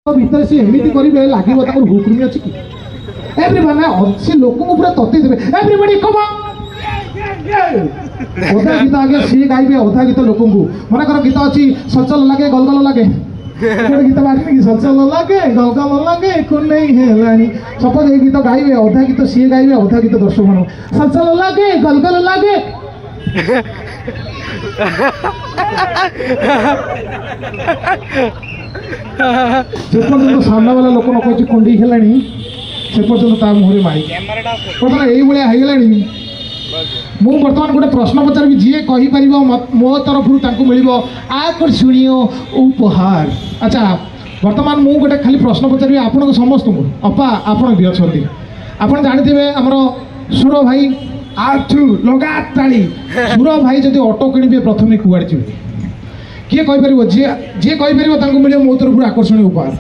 भीतर सी एमती करेंगे लगे हुकुमी अच्छी कि एवरीवन अच्छे लोक पूरा तते देवे एवरीबॉडी कम अधा गीत आगे सी गाइबे अधा गीत लोक मनकर गीत अच्छी सलचल लगे गलगल लगे गीत बाहर कि सलचल लगे गलगल लगे को नहीं है सपोज ये गीत गाइबे अधा गीत सी गाइबे अधा गीत दर्शक मान सलचल लगे गलगल लगे से पर्यटन सामना वाला लोक न कह कुंडी खेलानी से पर्यटन मुहरे माइक बर्तमान यही मु बर्तमान गोटे प्रश्न पचारि जी कहीपर मो तरफ मिल आकर्षणीय उपहार। अच्छा बर्तमान मु गोटे खाली प्रश्न पचारि आपण समस्त अपा आपण भी अच्छा आप जानते आमर सुर भाई आठू लगा ताली सुर भाई जब ऑटो किणवे प्रथम कुआड़े जी किए कहीपर जी कहीपर मिले मो तरफ आकर्षणीय उपहार।